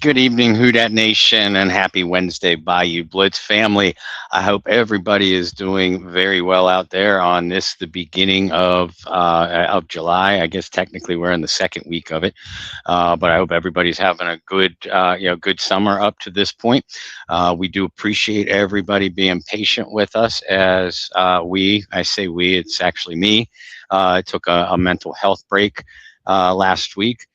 Good evening, Houdat Nation, and happy Wednesday, Bayou Blitz family. I hope everybody is doing very well out there on the beginning of July. I guess technically we're in the second week of it, but I hope everybody's having a good summer up to this point. We do appreciate everybody being patient with us as I say we, it's actually me. I took a mental health break last week.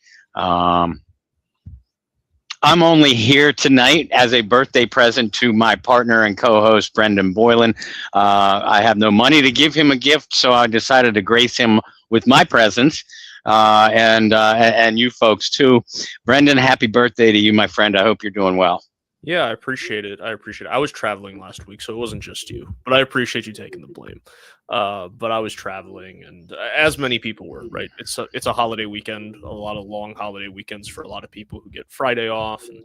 I'm only here tonight as a birthday present to my partner and co-host, Brendan Boylan. I have no money to give him a gift, so I decided to grace him with my presence, and you folks too. Brendan, happy birthday to you, my friend. I hope you're doing well. Yeah, I appreciate it. I was traveling last week, so it wasn't just you. But I appreciate you taking the blame. But I was traveling, and as many people were, right? It's a holiday weekend, a lot of long holiday weekends for a lot of people who get Friday off, and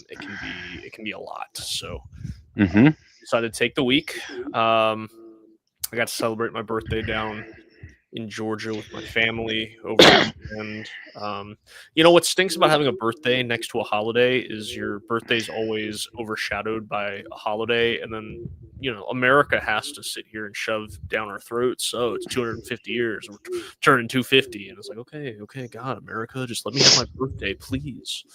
it can be a lot. So I decided to take the week. I got to celebrate my birthday down in Georgia with my family over the weekend. What stinks about having a birthday next to a holiday is your birthday's always overshadowed by a holiday, and then America has to sit here and shove down our throats. So it's 250 years, we're turning 250, and it's like, okay, God, America, just let me have my birthday, please.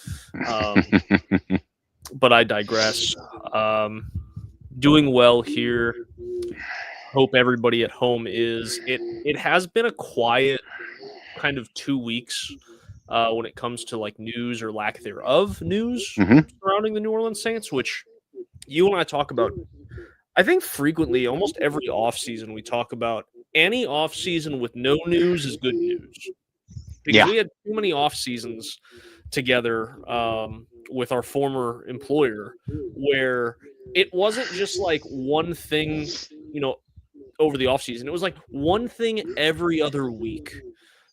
But I digress. Doing well here. Hope everybody at home is. It has been a quiet kind of 2 weeks when it comes to like news or lack thereof news surrounding the New Orleans Saints, which you and I talk about, I think frequently. Almost every offseason we talk about any offseason with no news is good news, because we had too many off seasons together with our former employer where it wasn't just like one thing, over the offseason. It was like one thing every other week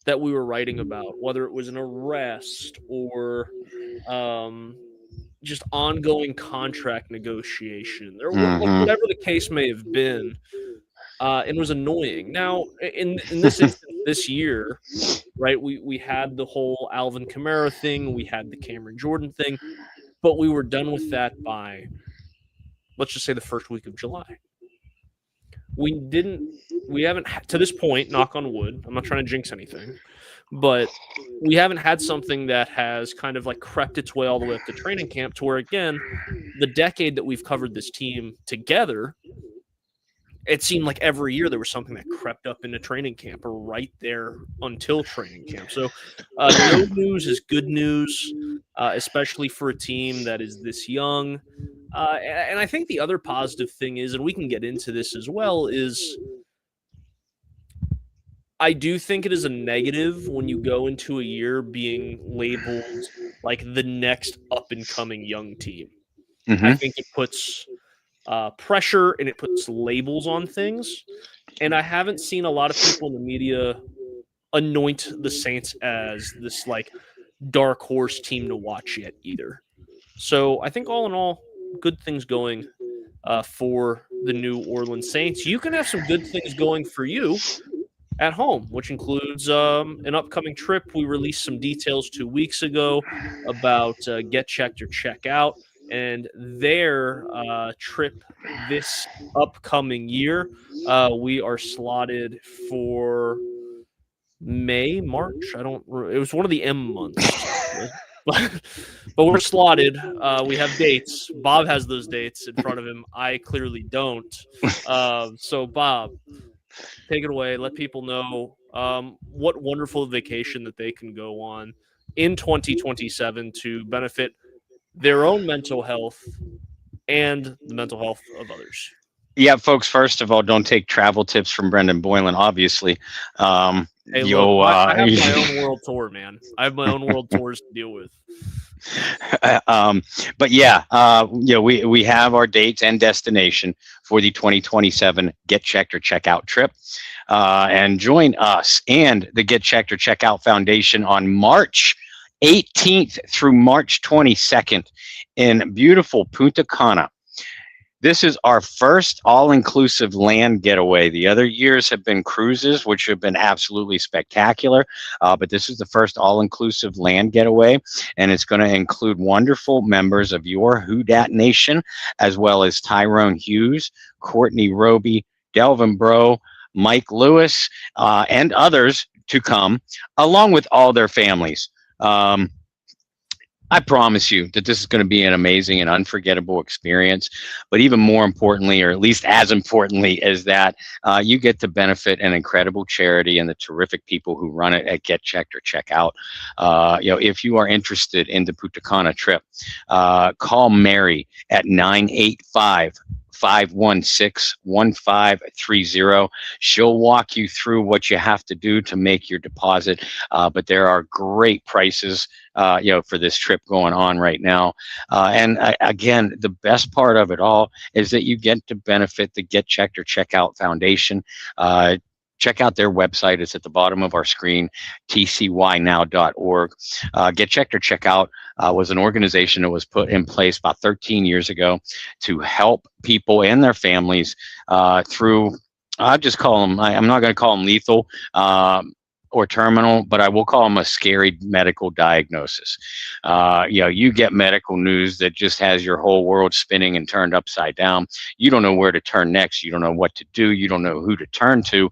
that we were writing about, whether it was an arrest or just ongoing contract negotiation or whatever the case may have been. It was annoying. Now, in this instance, this year, right, we had the whole Alvin Kamara thing, we had the Cameron Jordan thing, but we were done with that by, let's just say, the first week of July. We haven't, to this point, knock on wood, I'm not trying to jinx anything, but we haven't had something that has kind of like crept its way all the way up to training camp, to where, again, the decade that we've covered this team together, it seemed like every year there was something that crept up into training camp or right there until training camp. So no news is good news, especially for a team that is this young. And I think the other positive thing is, and we can get into this as well, is I do think it is a negative when you go into a year being labeled like the next up-and-coming young team. I think it puts pressure and it puts labels on things. And I haven't seen a lot of people in the media anoint the Saints as this like dark horse team to watch yet either. So I think all in all, good things going for the New Orleans Saints. You can have some good things going for you at home, which includes an upcoming trip. We released some details 2 weeks ago about Get Checked or Check Out and their trip this upcoming year. We are slotted for March. It was one of the M months. But we're slotted. We have dates. Bob has those dates in front of him. I clearly don't. So, Bob, take it away. Let people know what wonderful vacation that they can go on in 2027 to benefit their own mental health and the mental health of others. Yeah, folks, first of all, don't take travel tips from Brendan Boylan, obviously. Hey, look, I have my own world tour, man. I have my own world tours to deal with. But yeah, we have our dates and destination for the 2027 Get Checked or Check Out trip. And join us and the Get Checked or Check Out Foundation on March 18th through March 22nd in beautiful Punta Cana. This is our first all-inclusive land getaway. The other years have been cruises, which have been absolutely spectacular, but this is the first all-inclusive land getaway, and it's going to include wonderful members of your Who Dat Nation, as well as Tyrone Hughes, Courtney Roby, Delvin Bro, Mike Lewis, and others to come, along with all their families. I promise you that this is going to be an amazing and unforgettable experience. But even more importantly, or at least as importantly, is that you get to benefit an incredible charity and the terrific people who run it at Get Checked or Check Out. If you are interested in the Punta Cana trip, call Mary at 985 516 1530. She'll walk you through what you have to do to make your deposit. But there are great prices, for this trip going on right now. Again, the best part of it all is that you get to benefit the Get Checked or Check Out Foundation. Check out their website. It's at the bottom of our screen, tcynow.org. Get Checked or Check Out was an organization that was put in place about 13 years ago to help people and their families through, I'll just call them, I'm not going to call them lethal or terminal, but I will call them a scary medical diagnosis. You get medical news that just has your whole world spinning and turned upside down. You don't know where to turn next. You don't know what to do. You don't know who to turn to.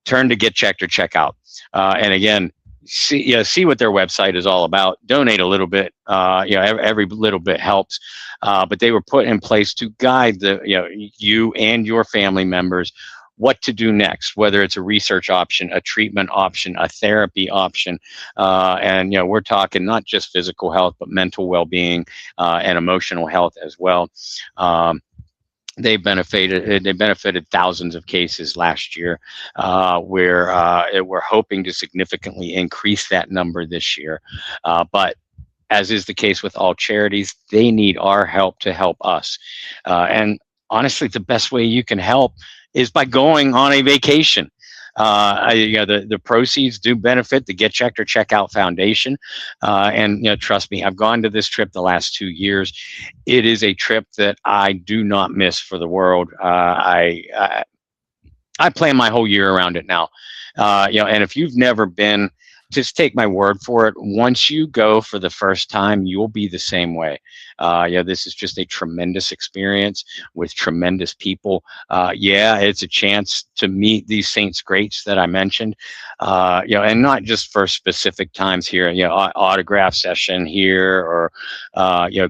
Turn to Get Checked or Check Out. And again, see what their website is all about. Donate a little bit. Every little bit helps. But they were put in place to guide you and your family members what to do next, whether it's a research option, a treatment option, a therapy option. And we're talking not just physical health, but mental well-being and emotional health as well. They benefited thousands of cases last year, where we're hoping to significantly increase that number this year. But as is the case with all charities, they need our help to help us. And honestly, the best way you can help is by going on a vacation. The proceeds do benefit the Get Checked or Check Out Foundation. And trust me, I've gone to this trip the last 2 years. It is a trip that I do not miss for the world. I plan my whole year around it now. And if you've never been, just take my word for it. Once you go for the first time, you'll be the same way. This is just a tremendous experience with tremendous people. It's a chance to meet these saints greats that I mentioned, and not just for specific times here, autograph session here or,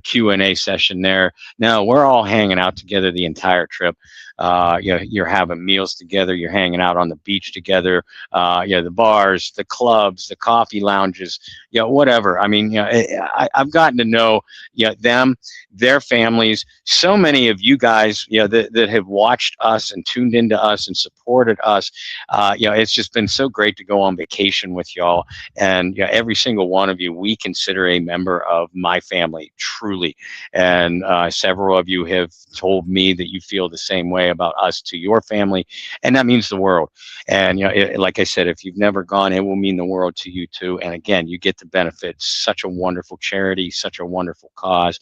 Q&A session there. No, we're all hanging out together the entire trip. You're having meals together, you're hanging out on the beach together, the bars, the clubs, the coffee lounges, whatever. I mean, I've gotten to know, them, their families, so many of you guys, that have watched us and tuned into us and supported us. It's just been so great to go on vacation with y'all. And every single one of you, we consider a member of my family, truly. And several of you have told me that you feel the same way about us to your family, and that means the world. And like I said, if you've never gone, it will mean the world to you too. And again, you get to benefit such a wonderful charity, such a wonderful cause.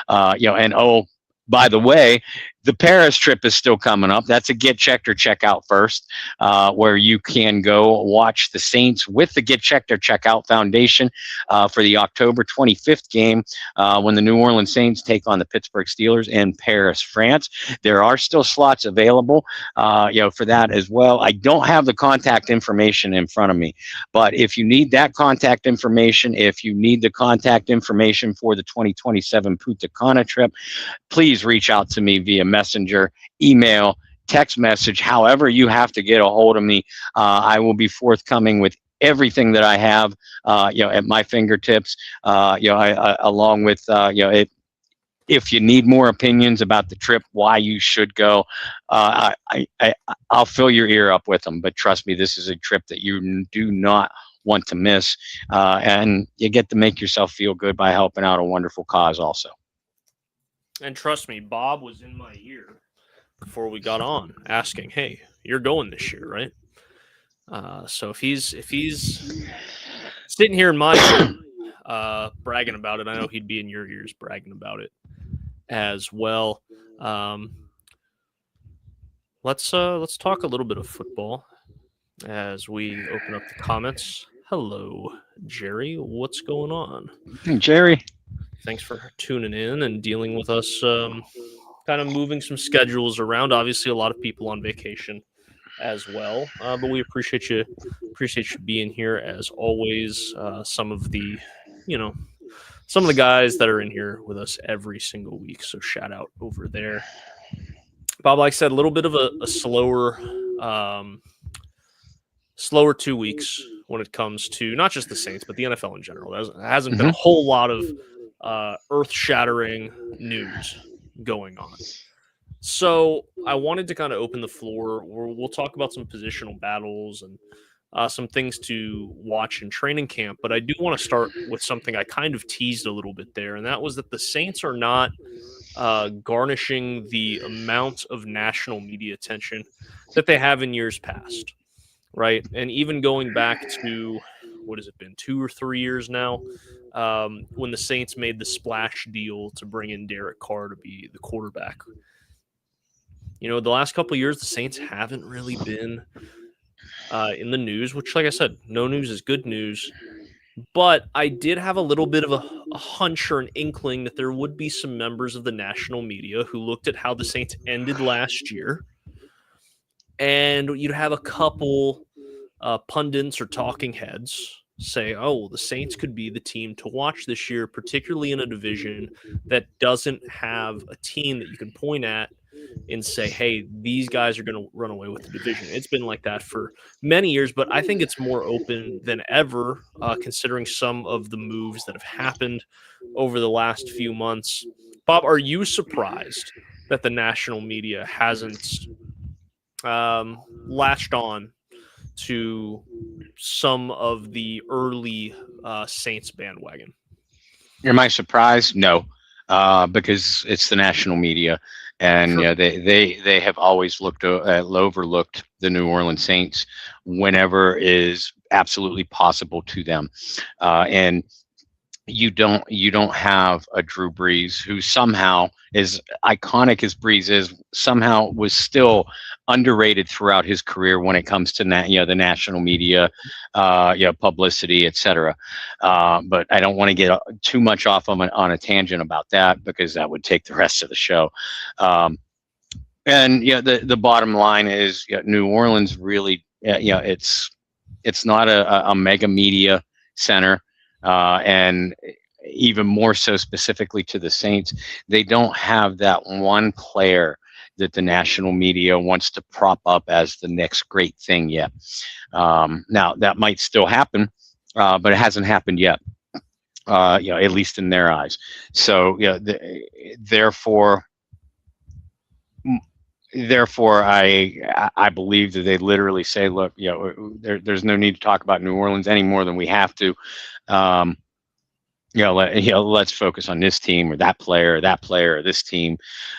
And oh, by the way, the Paris trip is still coming up. That's a Get Checked or Check Out first, where you can go watch the Saints with the Get Checked or Check Out Foundation for the October 25th game when the New Orleans Saints take on the Pittsburgh Steelers in Paris, France. There are still slots available, for that as well. I don't have the contact information in front of me, but if you need that contact information, if you need the contact information for the 2027 Punta Cana trip, please reach out to me via messenger, email, text message, however you have to get a hold of me. I will be forthcoming with everything that I have, at my fingertips, along with, if you need more opinions about the trip, why you should go, I'll fill your ear up with them. But trust me, this is a trip that you do not want to miss. And you get to make yourself feel good by helping out a wonderful cause also. And trust me, Bob was in my ear before we got on asking, hey, you're going this year, right? So if he's sitting here in my ear, bragging about it, I know he'd be in your ears bragging about it as well. Let's talk a little bit of football as we open up the comments. Hello, Jerry. What's going on? Jerry. Thanks for tuning in and dealing with us. Kind of moving some schedules around. Obviously, a lot of people on vacation as well, but we appreciate you being here as always. Some of the guys that are in here with us every single week. So shout out over there. Bob, like I said, a little bit of a slower 2 weeks when it comes to not just the Saints, but the NFL in general. There hasn't been a whole lot of earth-shattering news going on. So I wanted to kind of open the floor. We'll talk about some positional battles and some things to watch in training camp. But I do want to start with something I kind of teased a little bit there, and that was that the Saints are not garnishing the amount of national media attention that they have in years past, right? And even going back to, what has it been, 2 or 3 years now, when the Saints made the splash deal to bring in Derek Carr to be the quarterback. The last couple of years, the Saints haven't really been in the news, which, like I said, no news is good news. But I did have a little bit of a hunch or an inkling that there would be some members of the national media who looked at how the Saints ended last year, and you'd have a couple pundits or talking heads say, oh, the Saints could be the team to watch this year, particularly in a division that doesn't have a team that you can point at and say, hey, these guys are going to run away with the division. It's been like that for many years, but I think it's more open than ever, considering some of the moves that have happened over the last few months. Bob, are you surprised that the national media hasn't latched on to some of the early Saints bandwagon? Am I surprised? No, because it's the national media. And Sure. they have always overlooked the New Orleans Saints whenever is absolutely possible to them, and you don't have a Drew Brees who somehow, as iconic as Brees is, somehow was still underrated throughout his career when it comes to the national media, publicity, etc. But I don't want to get too much off on a tangent about that because that would take the rest of the show. And the bottom line is New Orleans really, it's not a mega media center. And even more so specifically to the Saints, they don't have that one player that the national media wants to prop up as the next great thing yet. Now, that might still happen, but it hasn't happened yet, at least in their eyes. So, therefore, I believe that they literally say, look, there's no need to talk about New Orleans any more than we have to. Let's focus on this team or that player or this team.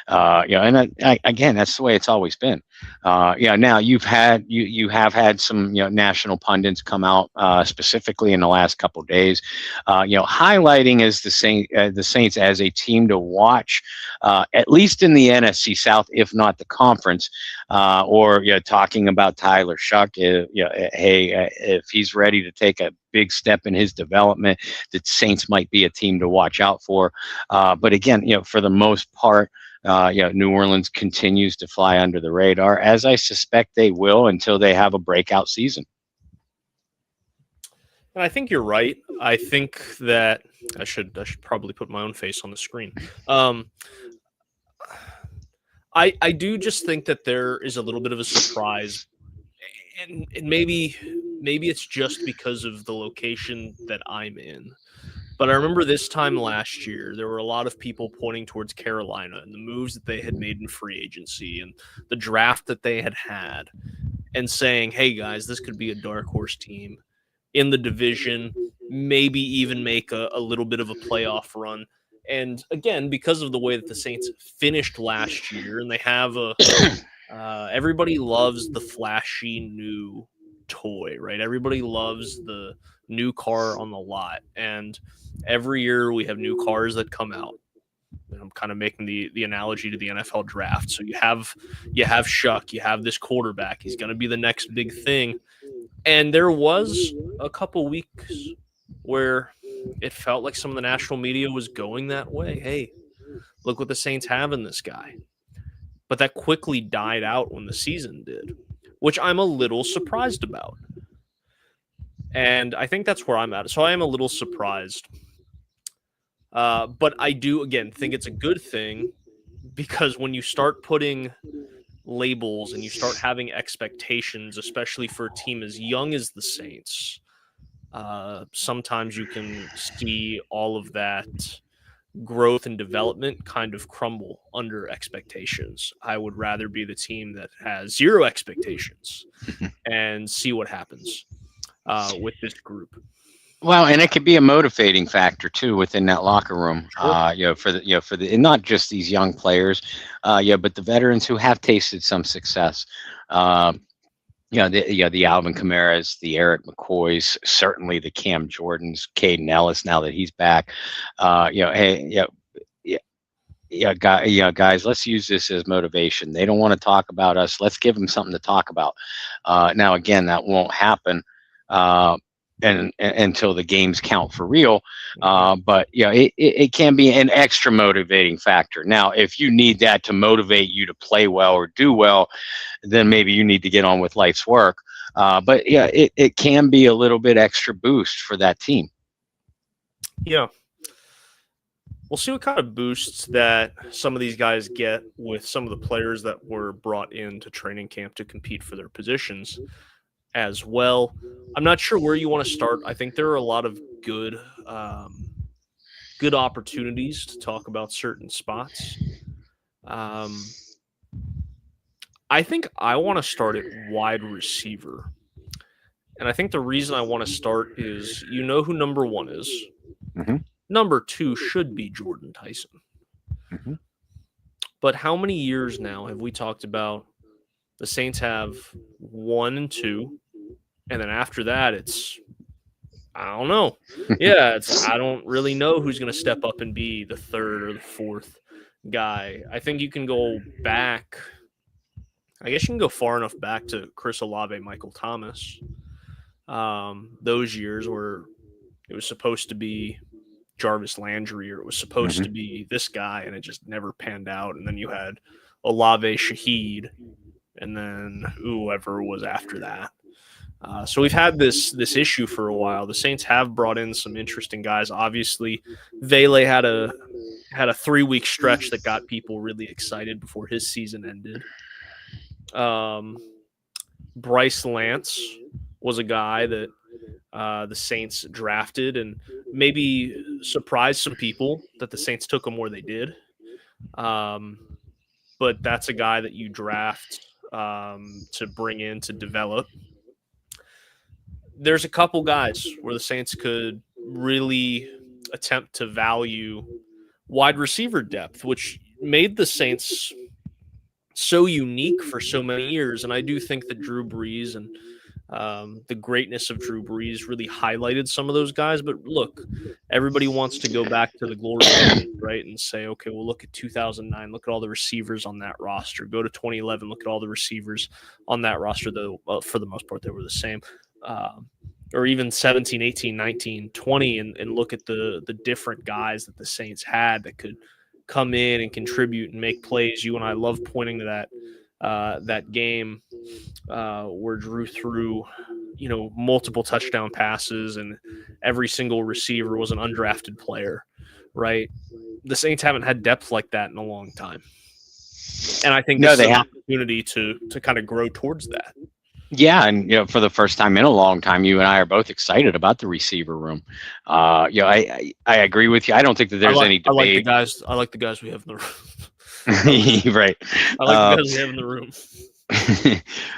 And again, that's the way it's always been. Now you have had some national pundits come out specifically in the last couple of days, highlighting as the Saints as a team to watch, at least in the NFC South, if not the conference, or talking about Tyler Shuck. Hey, if he's ready to take a big step in his development, that Saints might be a team to watch out for. But again, for the most part, New Orleans continues to fly under the radar, as I suspect they will until they have a breakout season. And I think you're right. I think that I should probably put my own face on the screen. I do just think that there is a little bit of a surprise, and maybe it's just because of the location that I'm in. But I remember this time last year, there were a lot of people pointing towards Carolina and the moves that they had made in free agency and the draft that they had, and saying, hey, guys, this could be a dark horse team in the division, maybe even make a little bit of a playoff run. And again, because of the way that the Saints finished last year, and they have everybody loves the flashy new toy, right? Everybody loves the new car on the lot. And every year we have new cars that come out. I'm kind of making the analogy to the NFL draft. So you have Shuck, you have this quarterback. He's going to be the next big thing. And there was a couple weeks where it felt like some of the national media was going that way. Hey, look what the Saints have in this guy. But that quickly died out when the season did, which I'm a little surprised about. And I think that's where I'm at. So I am a little surprised. But I do, again, think it's a good thing, because when you start putting labels and you start having expectations, especially for a team as young as the Saints, sometimes you can see all of that growth and development kind of crumble under expectations. I would rather be the team that has zero expectations and see what happens with this group. Well, and it could be a motivating factor too within that locker room. Sure. For the and not just these young players, but the veterans who have tasted some success. The Alvin Kamara's, the Eric McCoys, certainly the Cam Jordans, Caden Ellis. Now that he's back, guys, let's use this as motivation. They don't want to talk about us. Let's give them something to talk about. Now, again, that won't happen. And until the games count for real. But it can be an extra motivating factor. Now, if you need that to motivate you to play well or do well, then maybe you need to get on with life's work. But it can be a little bit extra boost for that team. Yeah. We'll see what kind of boosts that some of these guys get with some of the players that were brought into training camp to compete for their positions as well. I'm not sure where you want to start. I think there are a lot of good opportunities to talk about certain spots. I think I want to start at wide receiver. And I think the reason I want to start is, who number one is. Mm-hmm. Number two should be Jordan Tyson. Mm-hmm. But how many years now have we talked about the Saints have 1 and 2, and then after that, I don't know. Yeah, I don't really know who's going to step up and be the third or the fourth guy. I think you can go back. I guess you can go far enough back to Chris Olave, Michael Thomas. Those years where it was supposed to be Jarvis Landry, or it was supposed to be this guy, and it just never panned out. And then you had Olave, Shaheed, and then whoever was after that. So we've had this issue for a while. The Saints have brought in some interesting guys. Obviously, Vele had a 3-week stretch that got people really excited before his season ended. Bryce Lance was a guy that the Saints drafted and maybe surprised some people that the Saints took him where they did. But that's a guy that you draft to bring in to develop. There's a couple guys where the Saints could really attempt to value wide receiver depth, which made the Saints so unique for so many years. And I do think that Drew Brees and the greatness of Drew Brees really highlighted some of those guys. But look, everybody wants to go back to the glory days, right? And say, okay, well, look at 2009. Look at all the receivers on that roster. Go to 2011. Look at all the receivers on that roster, though, for the most part, they were the same. Or even 17, 18, 19, 20, and look at the different guys that the Saints had that could come in and contribute and make plays. You and I love pointing to that game where Drew threw, multiple touchdown passes, and every single receiver was an undrafted player, right? The Saints haven't had depth like that in a long time. And I think this is an opportunity to kind of grow towards that. Yeah, and for the first time in a long time, you and I are both excited about the receiver room. I agree with you. I don't think that there's any debate. I like the guys we have in the room. Right. I like the guys we have in the room.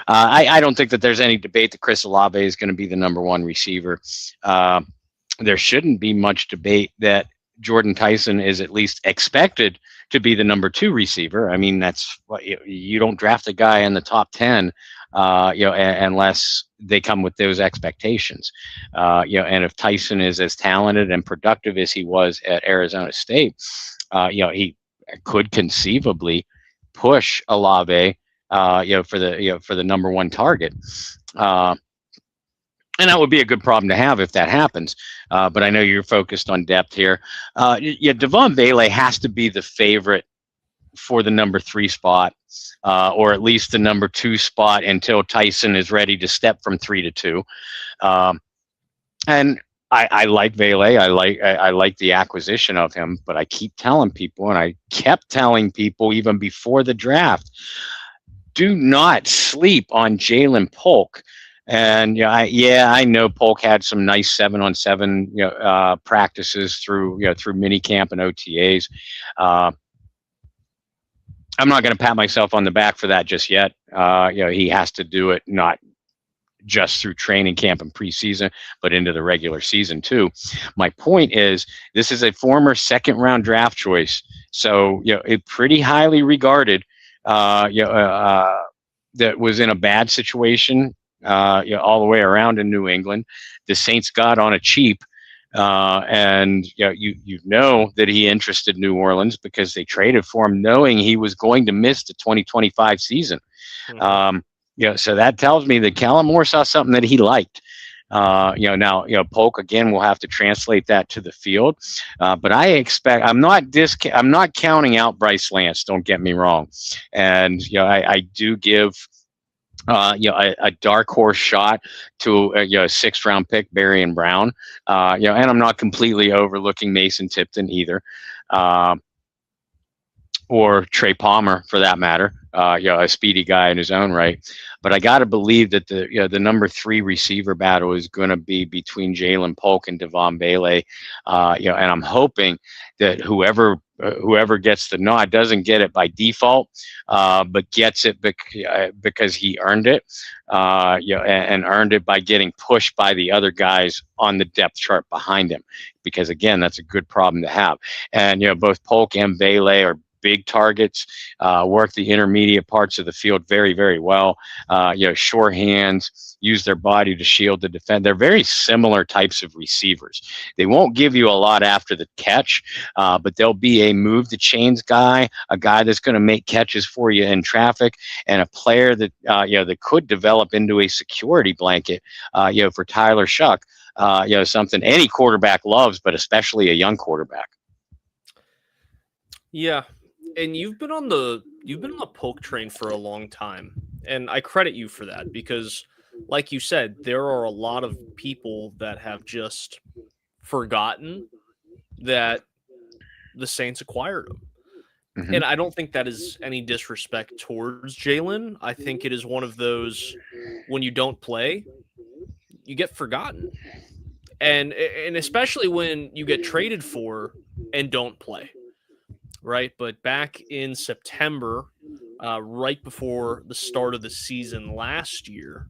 I don't think that there's any debate that Chris Olave is going to be the number one receiver. There shouldn't be much debate that Jordan Tyson is at least expected to be the number 2 receiver. I mean, that's what you don't draft a guy in the top 10. Unless they come with those expectations, and if Tyson is as talented and productive as he was at Arizona State, He could conceivably push Olave, for the number one target. And that would be a good problem to have if that happens. But I know you're focused on depth here. Devon Vele has to be the favorite for the number 3 spot, or at least the number 2 spot until Tyson is ready to step from 3 to 2. And I like Vele. I like the acquisition of him, but I keep telling people, and I kept telling people even before the draft, do not sleep on Jalen Polk. And I know Polk had some nice 7-on-7 practices through mini camp and OTAs. I'm not going to pat myself on the back for that just yet. He has to do it not just through training camp and preseason, but into the regular season too. My point is, this is a former second-round draft choice, so it pretty highly regarded. That was in a bad situation, all the way around in New England. The Saints got on a cheap, and you know that he interested New Orleans because they traded for him, knowing he was going to miss the 2025 season. Mm-hmm. So that tells me that Kellen Moore saw something that he liked. Now Polk again will have to translate that to the field, but I expect I'm not counting out Bryce Lance. Don't get me wrong, and I do give a dark horse shot to a 6th round pick, Barry Brown. And I'm not completely overlooking Mason Tipton either, or Trey Palmer for that matter. A speedy guy in his own right. But I got to believe that the number 3 receiver battle is going to be between Jalen Polk and Devon Vele. And I'm hoping that whoever gets the nod doesn't get it by default, but gets it because he earned it, and earned it by getting pushed by the other guys on the depth chart behind him. Because again, that's a good problem to have. And both Polk and Vele are big targets, work the intermediate parts of the field very, very well. Sure hands, use their body to shield, to defend. They're very similar types of receivers. They won't give you a lot after the catch, but they'll be a move the chains guy, a guy that's going to make catches for you in traffic, and a player that that could develop into a security blanket, for Tyler Shuck. Something any quarterback loves, but especially a young quarterback. Yeah. And you've been on the Polk train for a long time, and I credit you for that because, like you said, there are a lot of people that have just forgotten that the Saints acquired him. Mm-hmm. And I don't think that is any disrespect towards Jalen. I think it is one of those, when you don't play, you get forgotten, and especially when you get traded for and don't play. Right, but back in September, right before the start of the season last year,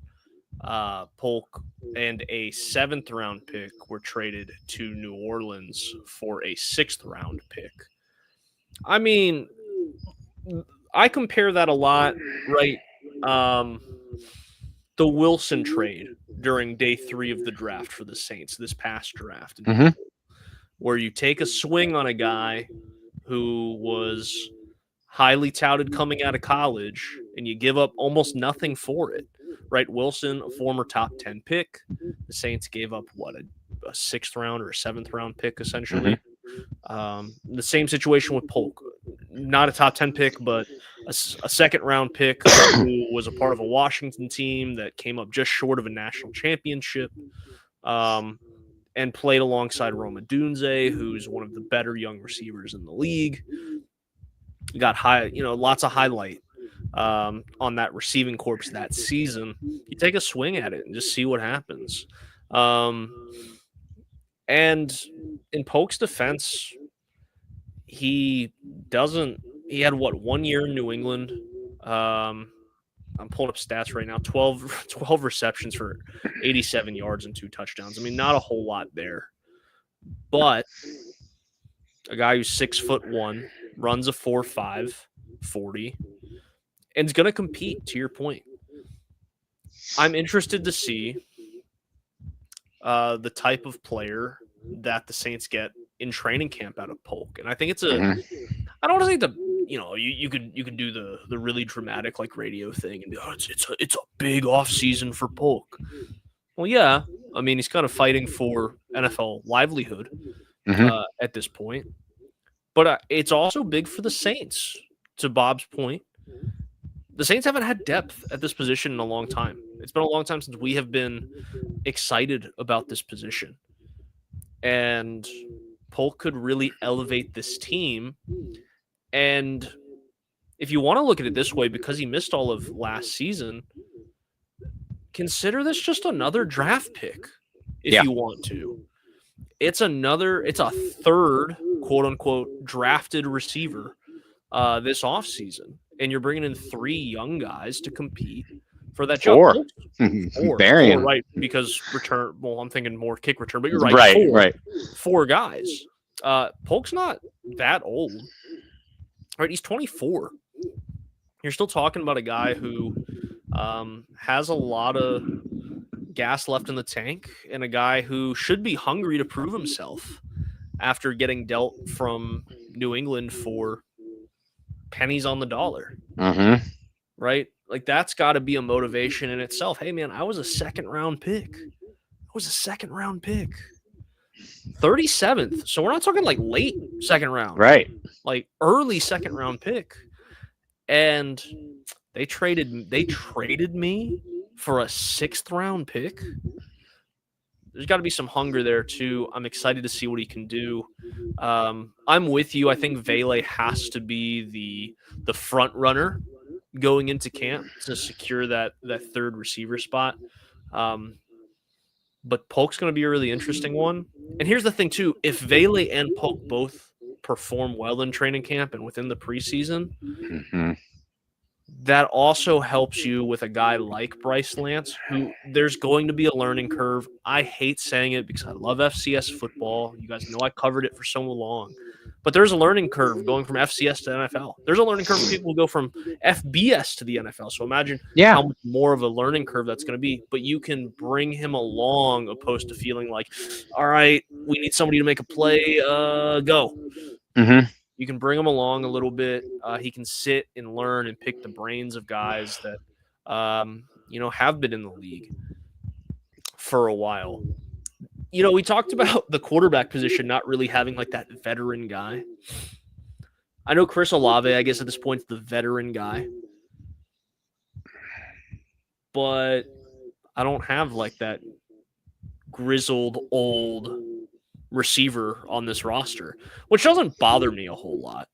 Polk and a 7th round pick were traded to New Orleans for a 6th round pick. I mean, I compare that a lot, right? The Wilson trade during day 3 of the draft for the Saints, this past draft, mm-hmm. where you take a swing on a guy who was highly touted coming out of college, and you give up almost nothing for it, right? Wilson, a former top 10 pick. The Saints gave up, a 6th round or a 7th round pick, essentially. Mm-hmm. The same situation with Polk. Not a top 10 pick, but a 2nd round pick who was a part of a Washington team that came up just short of a national championship. And played alongside Rome Odunze, who's one of the better young receivers in the league. Got lots of highlight on that receiving corps that season. You take a swing at it and just see what happens. And in Polk's defense, he had 1 year in New England. I'm pulling up stats right now. 12 receptions for 87 yards and 2 touchdowns. I mean, not a whole lot there. But a guy who's 6'1", runs a 4.5 40, and is going to compete, to your point. I'm interested to see the type of player that the Saints get in training camp out of Polk. And I think it's I don't want to say you could do the really dramatic like radio thing and be, oh, it's a big off season for Polk. Well, yeah, I mean, he's kind of fighting for NFL livelihood at this point. But it's also big for the Saints, to Bob's point. The Saints haven't had depth at this position in a long time. It's been a long time since we have been excited about this position. And Polk could really elevate this team. And if you want to look at it this way, because he missed all of last season, consider this just another draft pick if you want to. It's a third, quote unquote, drafted receiver this offseason. And you're bringing in 3 young guys to compete for that job. Four, right? Because return. Well, I'm thinking more kick return, but you're right. Right. 4 guys. Polk's not that old, right? He's 24. You're still talking about a guy who has a lot of gas left in the tank, and a guy who should be hungry to prove himself after getting dealt from New England for pennies on the dollar. Right? Like, that's got to be a motivation in itself. Hey, man, I was a second round pick. 37th. So we're not talking like late second round. Right. Like early second round pick. And they traded me for a 6th round pick. There's got to be some hunger there too. I'm excited to see what he can do. I'm with you. I think Vele has to be the front runner going into camp to secure that 3rd receiver spot. But Polk's going to be a really interesting one. And here's the thing too: if Vele and Polk both perform well in training camp and within the preseason, that also helps you with a guy like Bryce Lance, who there's going to be a learning curve. I hate saying it because I love FCS football. You guys know I covered it for so long. But there's a learning curve going from FCS to NFL. There's a learning curve for people who go from FBS to the NFL. So imagine how much more of a learning curve that's going to be. But you can bring him along opposed to feeling like, all right, we need somebody to make a play, go. You can bring him along a little bit. He can sit and learn and pick the brains of guys that, have been in the league for a while. We talked about the quarterback position not really having like that veteran guy. I know Chris Olave, I guess at this point, is the veteran guy. But I don't have like that grizzled old receiver on this roster, which doesn't bother me a whole lot.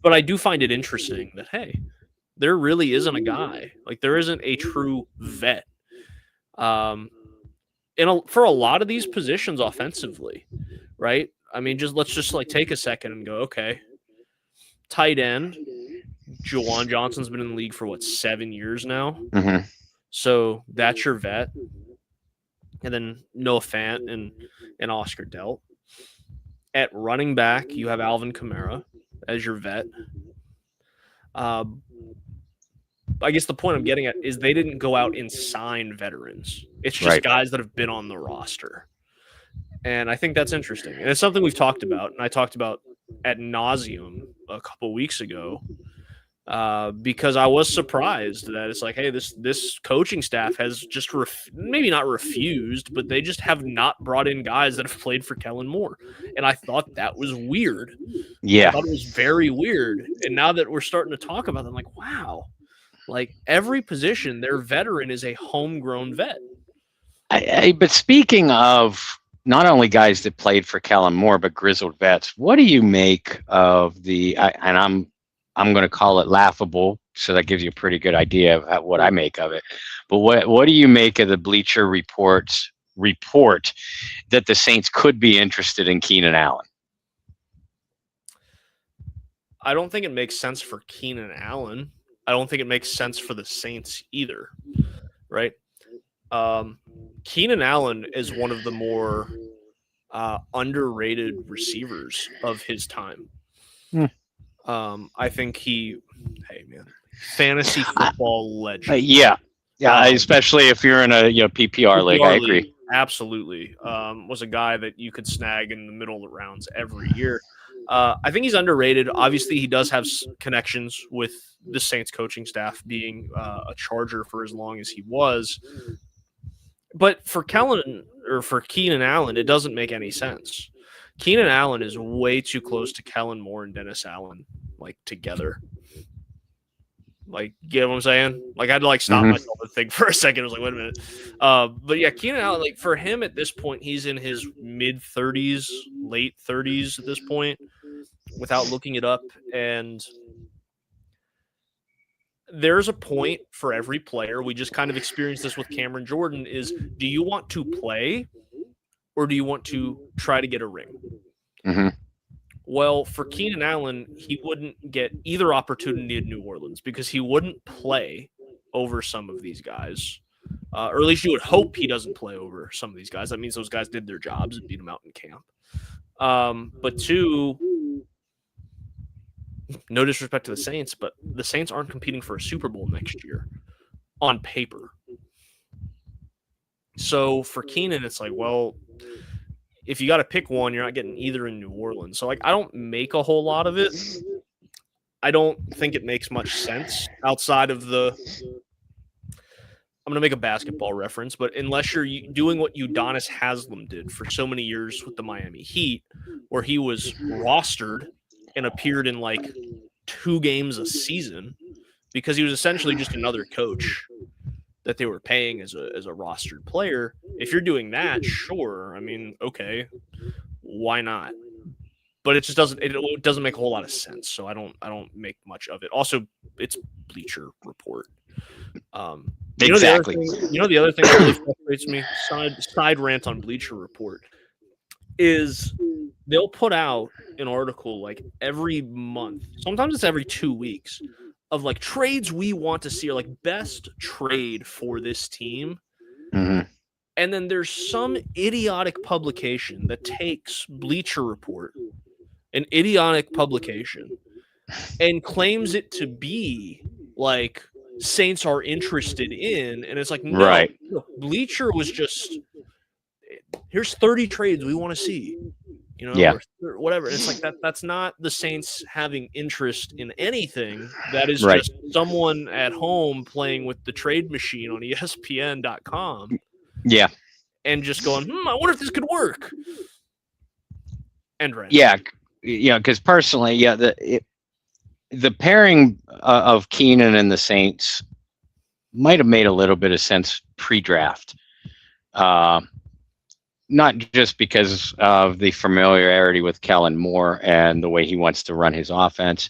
But I do find it interesting that, hey, there really isn't a guy. Like, there isn't a true vet. For a lot of these positions offensively, right? I mean, let's just take a second and go, okay, tight end, Juwan Johnson's been in the league for 7 years now. So that's your vet. And then Noah Fant and Oscar Delt. At running back, you have Alvin Kamara as your vet. I guess the point I'm getting at is they didn't go out and sign veterans. It's just guys that have been on the roster. And I think that's interesting. And it's something we've talked about, and I talked about ad nauseum a couple weeks ago, because I was surprised that it's like, hey, this coaching staff has just maybe not refused, but they just have not brought in guys that have played for Kellen Moore. And I thought that was weird. Yeah. I thought it was very weird. And now that we're starting to talk about it, I'm like, wow. Like, every position, their veteran is a homegrown vet. But speaking of not only guys that played for Kellen Moore, but grizzled vets, what do you make of and I'm going to call it laughable, so that gives you a pretty good idea of what I make of it. But what do you make of the Bleacher report that the Saints could be interested in Keenan Allen? I don't think it makes sense for Keenan Allen. I don't think it makes sense for the Saints either, right? Keenan Allen is one of the more underrated receivers of his time. I think fantasy football legend. Yeah, especially if you're in a PPR league. I agree. absolutely. Was a guy that you could snag in the middle of the rounds every year. I think he's underrated. Obviously, he does have connections with the Saints coaching staff, being a Charger for as long as he was. But for Keenan Allen, it doesn't make any sense. Keenan Allen is way too close to Kellen Moore and Dennis Allen, like, together. Like, you know what I'm saying? Like, I had to, like, stop myself and think for a second. I was like, wait a minute. But yeah, Keenan Allen, like, for him at this point, he's in his mid-30s, late 30s at this point, without looking it up. And there's a point for every player. We just kind of experienced this with Cameron Jordan is, do you want to play or do you want to try to get a ring? Mm-hmm. Well, for Keenan Allen, he wouldn't get either opportunity in New Orleans because he wouldn't play over some of these guys. Or at least you would hope he doesn't play over some of these guys. That means those guys did their jobs and beat them out in camp. But two, no disrespect to the Saints, but the Saints aren't competing for a Super Bowl next year on paper. So for Keenan, it's like, well, if you got to pick one, you're not getting either in New Orleans. So, like, I don't make a whole lot of it. I don't think it makes much sense outside of the – I'm going to make a basketball reference, but unless you're doing what Udonis Haslem did for so many years with the Miami Heat, where he was rostered and appeared in, like, 2 games a season because he was essentially just another coach that they were paying as a rostered player. If you're doing that, sure. I mean, okay, why not? But it just doesn't make a whole lot of sense. So I don't make much of it. Also, it's Bleacher Report. Exactly. The other thing that really frustrates me, side rant on Bleacher Report, is they'll put out an article like every month. Sometimes it's every 2 weeks. Of like trades we want to see, or like best trade for this team. Mm-hmm. And then there's some idiotic publication that takes Bleacher Report, an idiotic publication, and claims it to be like Saints are interested in. And it's like, no, right. Bleacher was just, here's 30 trades we want to see. Or whatever. It's like that's not the Saints having interest in anything. That is just someone at home playing with the trade machine on ESPN.com. Yeah. And just going, I wonder if this could work. And yeah, because personally, the pairing of Keenan and the Saints might have made a little bit of sense pre-draft. Not just because of the familiarity with Kellen Moore and the way he wants to run his offense,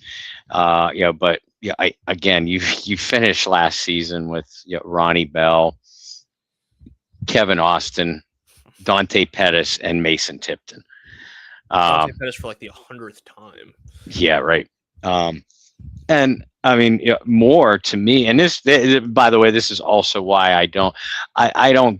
but you finished last season with Ronnie Bell, Kevin Austin, Dante Pettis, and Mason Tipton. Dante Pettis for like the 100th time. Yeah, right. And I mean, Moore to me, and this, by the way, this is also why I don't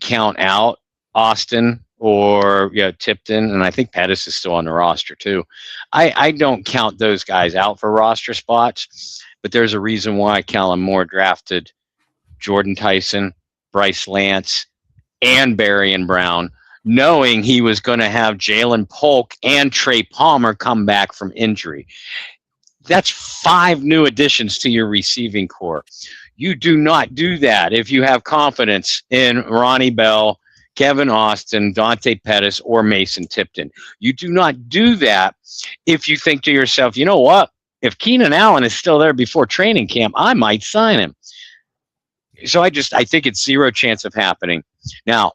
count out Austin or Tipton, and I think Pettis is still on the roster too. I don't count those guys out for roster spots, but there's a reason why Kellen Moore drafted Jordan Tyson, Bryce Lance, and Barrion Brown, knowing he was going to have Jalen Polk and Trey Palmer come back from injury. That's 5 new additions to your receiving core. You do not do that if you have confidence in Ronnie Bell, Kevin Austin, Dante Pettis, or Mason Tipton. You do not do that if you think to yourself, you know what? If Keenan Allen is still there before training camp, I might sign him. So I think it's 0 chance of happening. Now,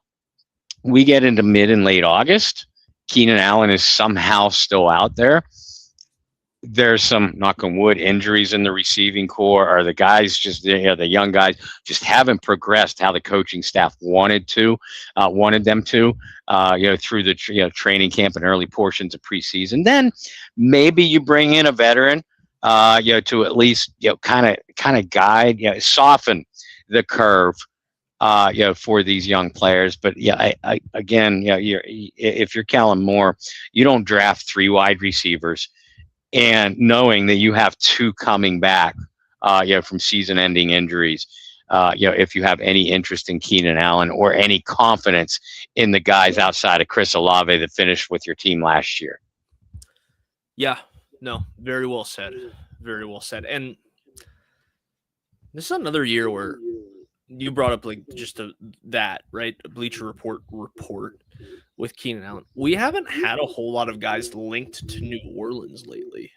we get into mid and late August. Keenan Allen is somehow still out there. There's some, knock on wood, injuries in the receiving core, or the guys the young guys just haven't progressed how the coaching staff wanted them to, through the training camp and early portions of preseason. Then maybe you bring in a veteran, to at least kind of guide, soften the curve, for these young players. But if you're Kellen Moore, you don't draft 3 wide receivers. And knowing that you have 2 coming back, from season-ending injuries, if you have any interest in Keenan Allen or any confidence in the guys outside of Chris Olave that finished with your team last year. Yeah, no, very well said. Very well said. And this is another year where you brought up like just that, right? A Bleacher Report with Keenan Allen. We haven't had a whole lot of guys linked to New Orleans lately.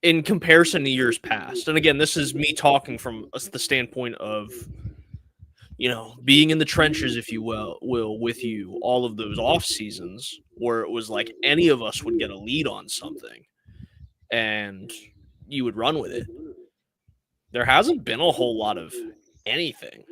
In comparison to years past. And again, this is me talking from the standpoint of, being in the trenches, if you will, with you all of those off seasons where it was like any of us would get a lead on something and you would run with it. There hasn't been a whole lot of anything.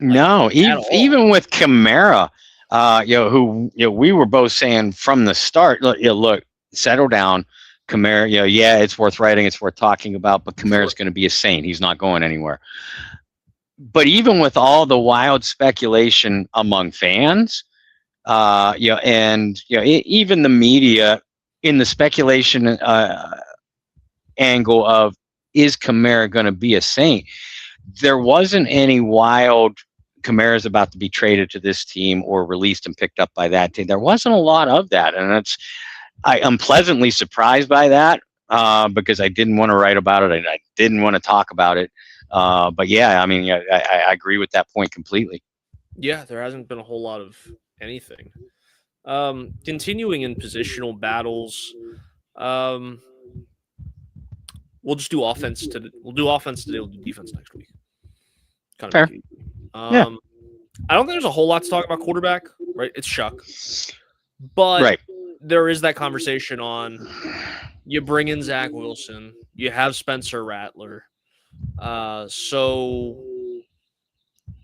No, even with Kamara, who we were both saying from the start, look, settle down. Kamara, it's worth writing, it's worth talking about, but Kamara's going to be a saint. He's not going anywhere. But even with all the wild speculation among fans, even the media in the speculation angle of is Kamara going to be a saint, there wasn't any wild Kamara's about to be traded to this team or released and picked up by that team. There wasn't a lot of that, and I'm pleasantly surprised by that because I didn't want to write about it and I didn't want to talk about it. But yeah, I agree with that point completely. Yeah, there hasn't been a whole lot of anything. Continuing in positional battles, we'll just do offense today. We'll do offense today. We'll do defense next week. Kind of fair. I don't think there's a whole lot to talk about quarterback, right? It's Shuck. But there is that conversation on you bring in Zach Wilson, you have Spencer Rattler. So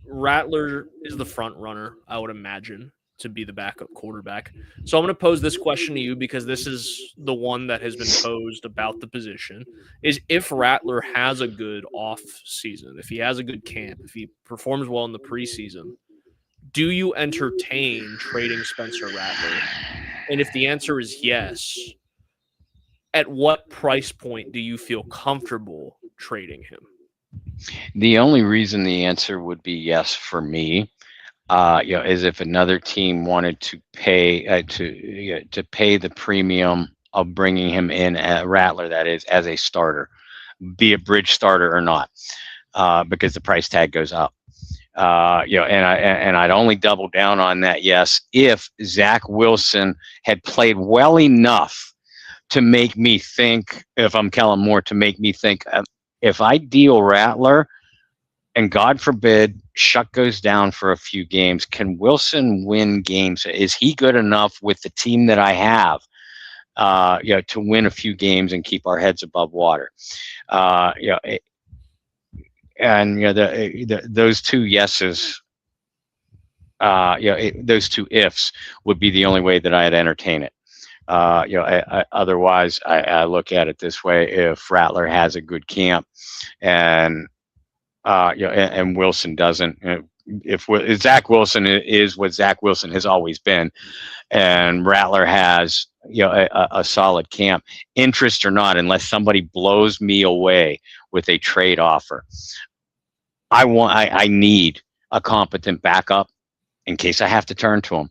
Rattler is the front runner, I would imagine, to be the backup quarterback. So I'm going to pose this question to you because this is the one that has been posed about the position, is if Rattler has a good off season, if he has a good camp, if he performs well in the preseason, do you entertain trading Spencer Rattler? And if the answer is yes, at what price point do you feel comfortable trading him? The only reason the answer would be yes for me, is if another team wanted to pay to pay the premium of bringing him in, Rattler, that is, as a starter, be it bridge starter or not, because the price tag goes up. And I'd only double down on that yes if Zach Wilson had played well enough to make me think, if I'm Kellen Moore, to make me think, if I deal Rattler and God forbid Shuck goes down for a few games, can Wilson win games? Is he good enough with the team that I have to win a few games and keep our heads above water? Those two yeses, those two ifs would be the only way that I'd entertain it. Otherwise, I look at it this way: if Rattler has a good camp, and Wilson doesn't, if Zach Wilson is what Zach Wilson has always been, and Rattler has a solid camp, interest or not, unless somebody blows me away with a trade offer, I need a competent backup in case I have to turn to him.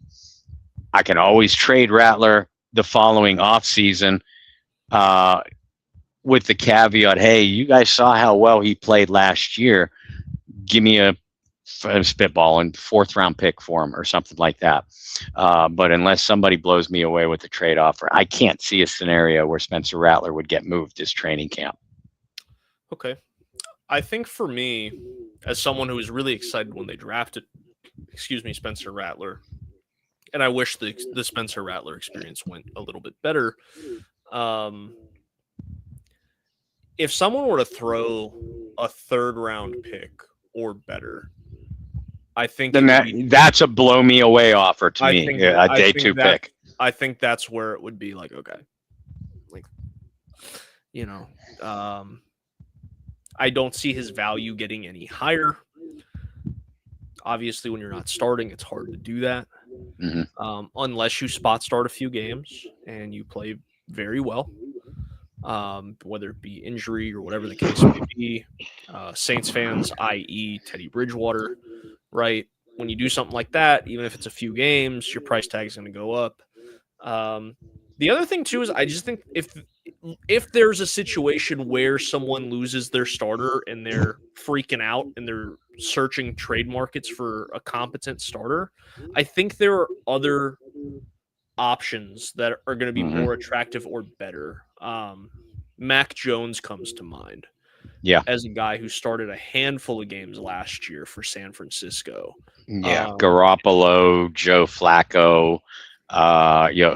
I can always trade Rattler the following offseason with the caveat, hey, you guys saw how well he played last year. Give me a spitball and 4th round pick for him or something like that. But unless somebody blows me away with a trade offer, I can't see a scenario where Spencer Rattler would get moved this training camp. Okay. I think for me, as someone who was really excited when they drafted, Spencer Rattler, and I wish the Spencer Rattler experience went a little bit better. If someone were to throw a 3rd round pick or better, I think that's a blow me away offer to me. A day 2 pick. I think that's where it would be like, okay, I don't see his value getting any higher. Obviously, when you're not starting, it's hard to do that. Mm-hmm. Unless you spot start a few games and you play very well. whether it be injury or whatever the case may be. Saints fans, i.e., Teddy Bridgewater, right? When you do something like that, even if it's a few games, your price tag is going to go up. The other thing too is I just think if there's a situation where someone loses their starter and they're freaking out and they're searching trade markets for a competent starter, I think there are other options that are going to be more attractive or better. Mac Jones comes to mind. Yeah. As a guy who started a handful of games last year for San Francisco. Yeah. Garoppolo, Joe Flacco,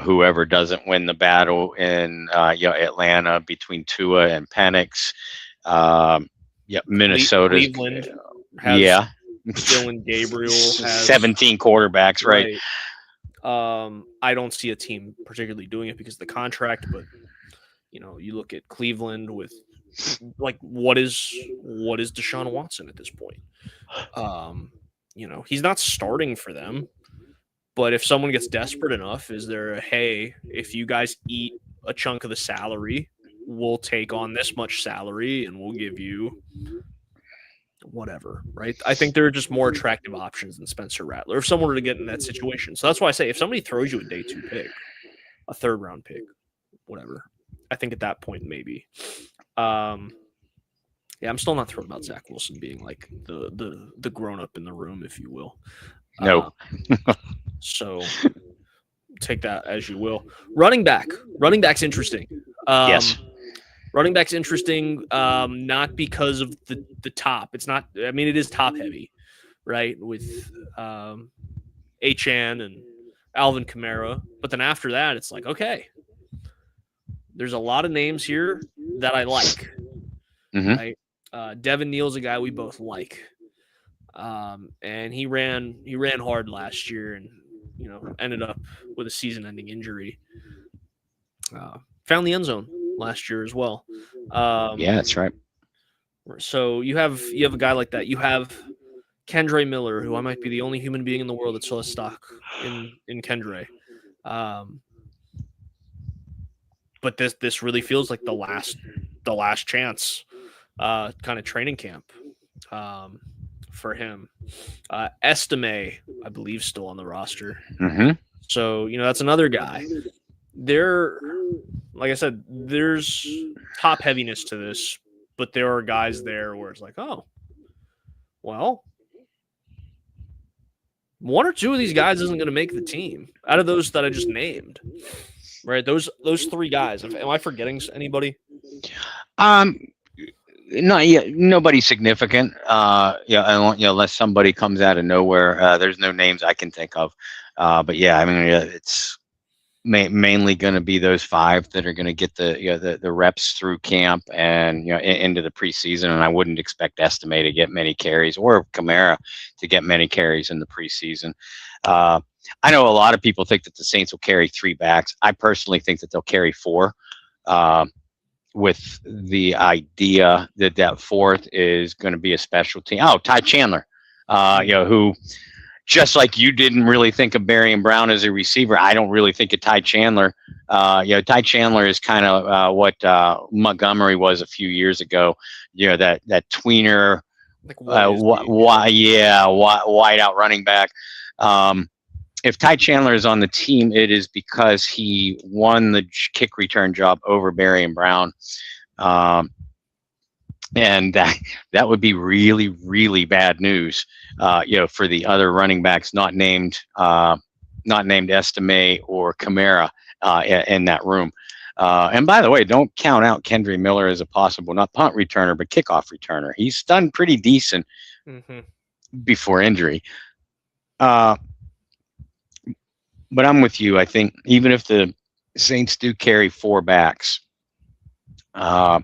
whoever doesn't win the battle in Atlanta between Tua and Penix. Minnesota's Cleveland has Dylan Gabriel has 17 quarterbacks, right? I don't see a team particularly doing it because of the contract, but you look at Cleveland with what is Deshaun Watson at this point? He's not starting for them, but if someone gets desperate enough, is there hey, if you guys eat a chunk of the salary, we'll take on this much salary and we'll give you whatever, right? I think there are just more attractive options than Spencer Rattler if someone were to get in that situation. So that's why I say if somebody throws you a day 2 pick, a 3rd round pick, whatever, I think at that point maybe. I'm still not thrilled about Zach Wilson being like the grown up in the room, if you will. No. So take that as you will. Running back's interesting. Yes. Running back's interesting, not because of the top. It's not. I mean, it is top heavy, right? With Achane and Alvin Kamara, but then after that, it's like okay, there's a lot of names here that I like. Right? Devin Neal's a guy we both like, and he ran hard last year, and ended up with a season-ending injury. Found the end zone last year as well. Yeah, that's right. So you have a guy like that. You have Kendre Miller, who I might be the only human being in the world that still has stock in Kendre. But this really feels like the last chance kind of training camp for him. Estime, I believe, still on the roster. So that's another guy. Like I said, there's top heaviness to this, but there are guys there where it's like, oh, well, 1 or 2 of these guys isn't going to make the team out of those that I just named. Right, those 3 guys. Am I forgetting anybody? Not yet. Nobody significant. Unless somebody comes out of nowhere. There's no names I can think of. But yeah, I mean, it's mainly going to be those 5 that are going to get the reps through camp and into the preseason. And I wouldn't expect Estime to get many carries or Kamara to get many carries in the preseason. I know a lot of people think that the Saints will carry 3 backs. I personally think that they'll carry 4, with the idea that 4th is going to be a special team. Oh, Ty Chandler, who, just like you didn't really think of Barian Brown as a receiver, I don't really think of Ty Chandler. Ty Chandler is kind of what Montgomery was a few years ago. That tweener, wide out running back. If Ty Chandler is on the team, it is because he won the kick return job over Barian Brown. And that would be really, really bad news, for the other running backs not named Estime or Kamara in that room. And by the way, don't count out Kendre Miller as a possible, not punt returner, but kickoff returner. He's done pretty decent before injury. But I'm with you. I think even if the Saints do carry 4 backs, one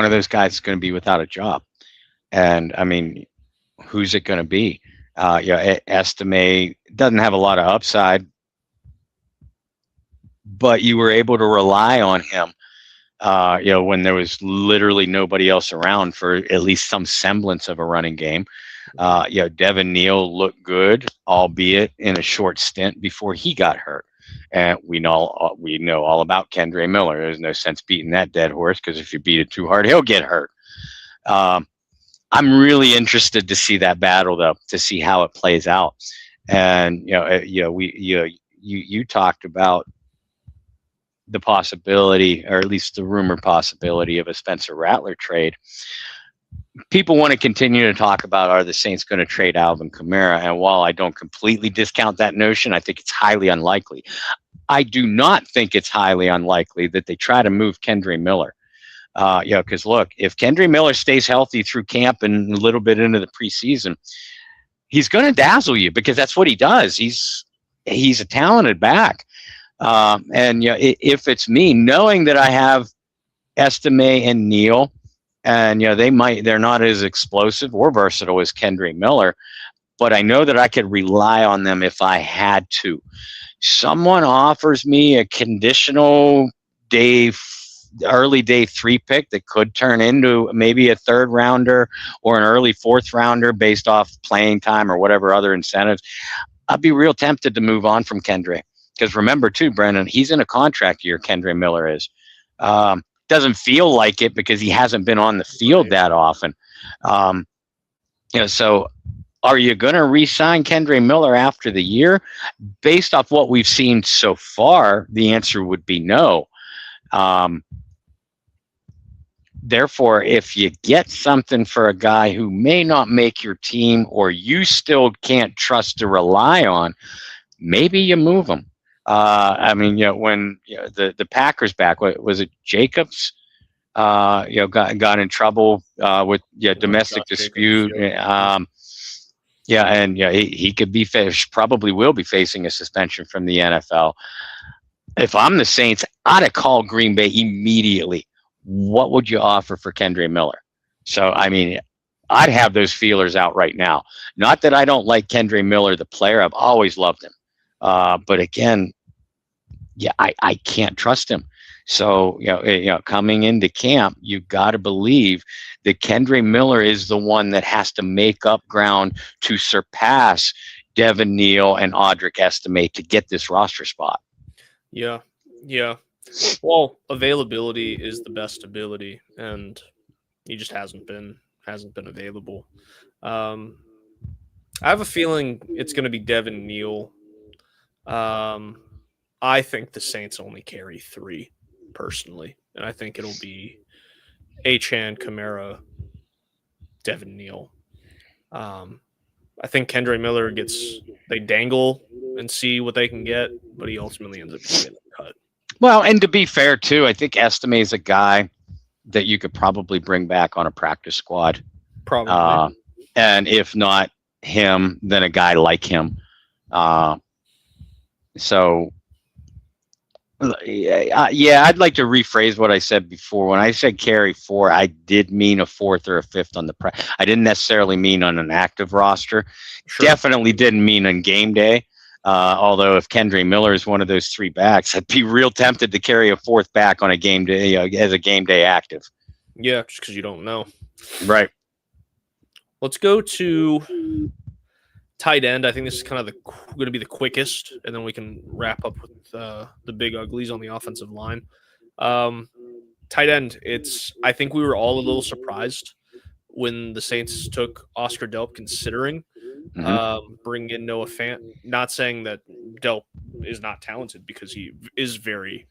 of those guys is going to be without a job. And I mean, who's it going to be? Estime doesn't have a lot of upside, but you were able to rely on him, when there was literally nobody else around for at least some semblance of a running game. Devin Neal looked good, albeit in a short stint before he got hurt. And we know all about Kendre Miller. There's no sense beating that dead horse, because if you beat it too hard, he'll get hurt. Um, I'm really interested to see that battle, though, to see how it plays out. And you talked about the possibility, or at least the rumored possibility, of a Spencer Rattler trade. People want to continue to talk about, are the Saints going to trade Alvin Kamara? And while I don't completely discount that notion, I think it's highly unlikely. I do not think it's highly unlikely that they try to move Kendre Miller. Because look, if Kendre Miller stays healthy through camp and a little bit into the preseason, he's going to dazzle you, because that's what he does. He's a talented back. And if it's me, knowing that I have Estime and Neal, and they're not as explosive or versatile as Kendre Miller, but I know that I could rely on them if I had to. Someone offers me a conditional early day 3 pick that could turn into maybe a 3rd rounder or an early 4th rounder based off playing time or whatever other incentives, I'd be real tempted to move on from Kendre. Because remember too, Brendan, he's in a contract year, Kendre Miller is. Doesn't feel like it because he hasn't been on the field that often. So are you going to re-sign Kendre Miller after the year? Based off what we've seen so far, the answer would be no. Therefore, if you get something for a guy who may not make your team, or you still can't trust to rely on, maybe you move him. When the Packers back, what was it, Jacobs? Got in trouble with domestic dispute. He could be probably will be facing a suspension from the NFL. If I'm the Saints, I'd have called Green Bay immediately. What would you offer for Kendre Miller? So, I'd have those feelers out right now. Not that I don't like Kendre Miller, the player. I've always loved him. But again, I can't trust him. So, coming into camp, you've got to believe that Kendre Miller is the one that has to make up ground to surpass Devin Neal and Audric Estime to get this roster spot. Yeah. Well, availability is the best ability, and he just hasn't been available. I have a feeling it's going to be Devin Neal. I think the Saints only carry 3, personally, and I think it'll be Achane, Kamara, Devin Neal. I think Kendre Miller they dangle and see what they can get, but he ultimately ends up getting cut. Well, and to be fair too, I think Estime is a guy that you could probably bring back on a practice squad. Probably. And if not him, then a guy like him. So I'd like to rephrase what I said before. When I said carry 4, I did mean a 4th or a 5th on the I didn't necessarily mean on an active roster. Sure. Definitely didn't mean on game day. Although if Kendre Miller is one of those 3 backs, I'd be real tempted to carry a 4th back on a game day, as a game day active. Yeah, just because you don't know. Right. Let's go to tight end. I think this is kind of going to be the quickest, and then we can wrap up with the big uglies on the offensive line. Tight end, I think we were all a little surprised when the Saints took Oscar Delp, considering bringing in Noah Fant. Not saying that Delp is not talented, because he is very,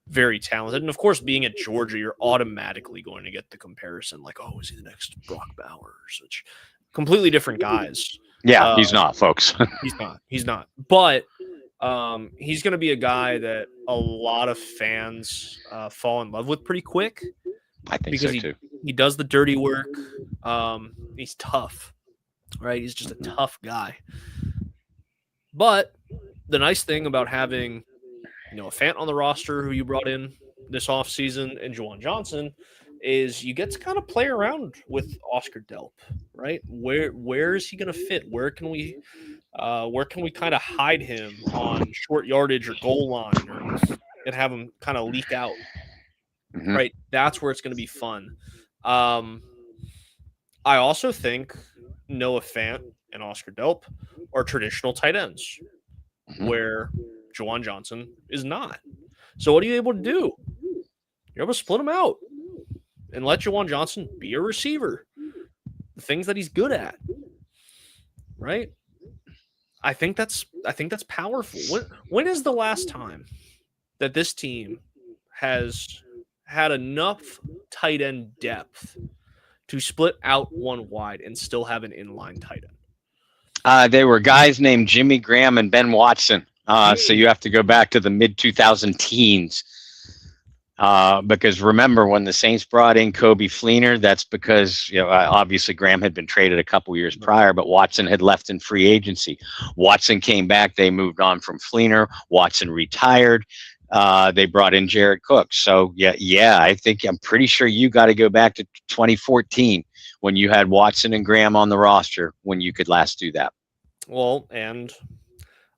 very talented. And of course, being at Georgia, you're automatically going to get the comparison, like, oh, is he the next Brock Bowers? Which completely different guys. Yeah, he's not, folks. He's not. But he's going to be a guy that a lot of fans fall in love with pretty quick. I think so, too. He does the dirty work. He's tough, right? He's just a tough guy. But the nice thing about having, a Fant on the roster, who you brought in this offseason, and Juwan Johnson, is you get to kind of play around with Oscar Delp, right? Where is he going to fit? Where can we kind of hide him on short yardage or goal line, and have him kind of leak out, right? That's where it's going to be fun. I also think Noah Fant and Oscar Delp are traditional tight ends, where Juwan Johnson is not. So what are you able to do? You're able to split them out and let Juwan Johnson be a receiver. The things that he's good at, right? I think that's powerful. When is the last time that this team has had enough tight end depth to split out one wide and still have an inline tight end? They were guys named Jimmy Graham and Ben Watson. So you have to go back to the mid 2000 teens. Because remember when the Saints brought in Kobe Fleener, that's because obviously Graham had been traded a couple years prior, but Watson had left in free agency. Watson came back. They moved on from Fleener. Watson retired. They brought in Jared Cook. So I'm pretty sure you got to go back to 2014 when you had Watson and Graham on the roster when you could last do that. Well, and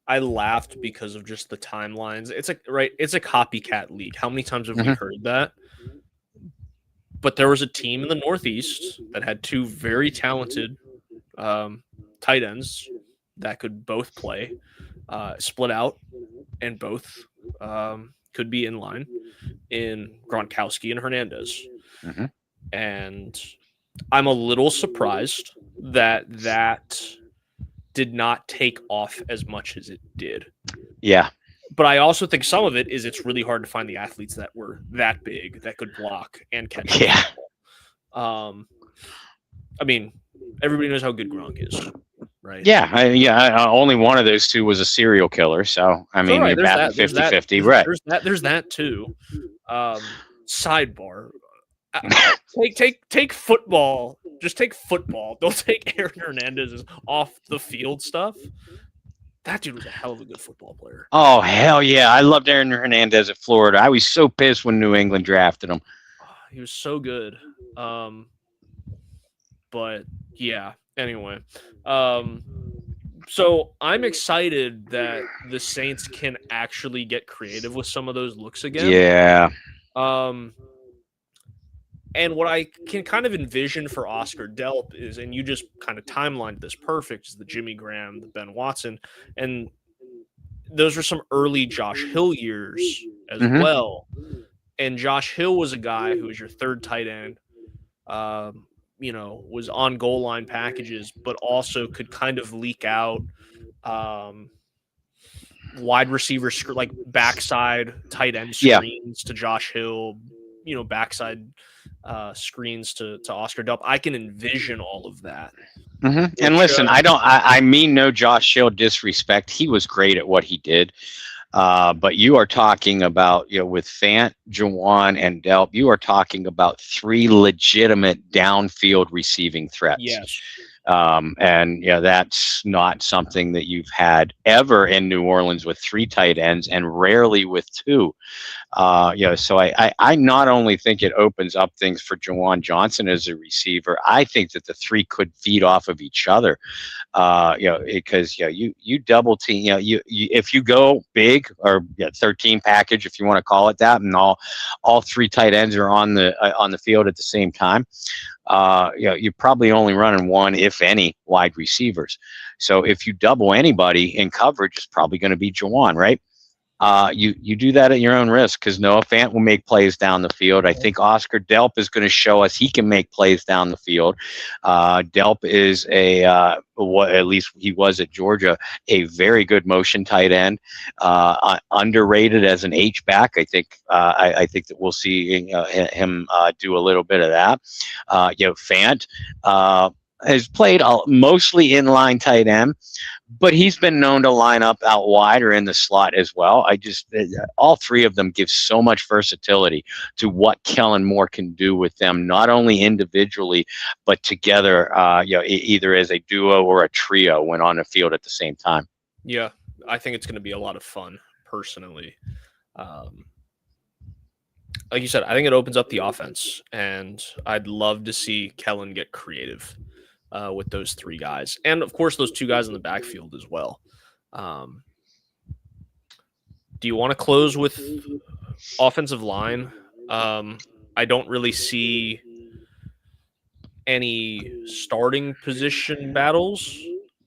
I laughed because of just the timelines. It's a copycat league. How many times have we heard that? But there was a team in the Northeast that had two very talented tight ends that could both play, split out, and both could be in line in Gronkowski and Hernandez. And I'm a little surprised that did not take off as much as it did. Yeah. But I also think some of it is it's really hard to find the athletes that were that big that could block and catch. Yeah. I mean, everybody knows how good Gronk is, right? Yeah. Only one of those two was a serial killer. So, I mean, you're batting 50-50. Right. There's that too. Sidebar. Take football. Just take football. Don't take Aaron Hernandez's off the field stuff. That dude was a hell of a good football player. Oh, hell yeah. I loved Aaron Hernandez at Florida. I was so pissed when New England drafted him. He was so good. But yeah, anyway. So I'm excited that the Saints can actually get creative with some of those looks again. Yeah. And what I can kind of envision for Oscar Delp is, and you just kind of timelined this perfect, is the Jimmy Graham, the Ben Watson, and those are some early Josh Hill years as well. And Josh Hill was a guy who was your third tight end, was on goal line packages, but also could kind of leak out wide receiver, like backside tight end screens to Josh Hill, backside screens to Oscar Delp. I can envision all of that. And listen, I mean no Josh Hill disrespect. He was great at what he did. But you are talking about, with Fant, Juwan, and Delp, you are talking about three legitimate downfield receiving threats. Yes. And that's not something that you've had ever in New Orleans with three tight ends and rarely with two. So I not only think it opens up things for Juwan Johnson as a receiver, I think that the three could feed off of each other. Because you double team, if you go big or 13 package, if you want to call it that, and all three tight ends are on the field at the same time. You're probably only running one, if any, wide receivers. So if you double anybody in coverage, it's probably going to be Juwan, right? You do that at your own risk because Noah Fant will make plays down the field. I think Oscar Delp is going to show us he can make plays down the field. Delp is at least he was at Georgia, a very good motion tight end, underrated as an H-back. I think that we'll see him do a little bit of that. Fant has played mostly inline tight end, but he's been known to line up out wide or in the slot as well. All three of them give so much versatility to what Kellen Moore can do with them, not only individually, but together, either as a duo or a trio when on the field at the same time. Yeah, I think it's going to be a lot of fun, personally. Like you said, I think it opens up the offense, and I'd love to see Kellen get creative with those three guys. And, of course, those two guys in the backfield as well. Do you want to close with offensive line? I don't really see any starting position battles.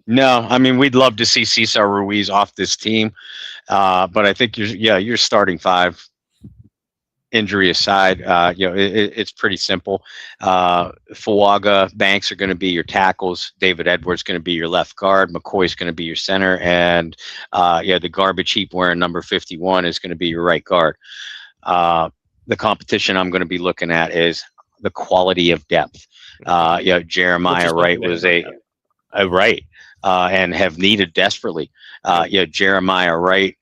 No, I mean, we'd love to see Cesar Ruiz off this team But I think your starting five, injury aside, it's pretty simple. Fuaga, Banks are going to be your tackles. David Edwards going to be your left guard. McCoy's going to be your center, and the garbage heap wearing number 51 is going to be your right guard. The competition I'm going to be looking at is the quality of depth. Jeremiah Wright was a right, and have needed desperately. Jeremiah Wright.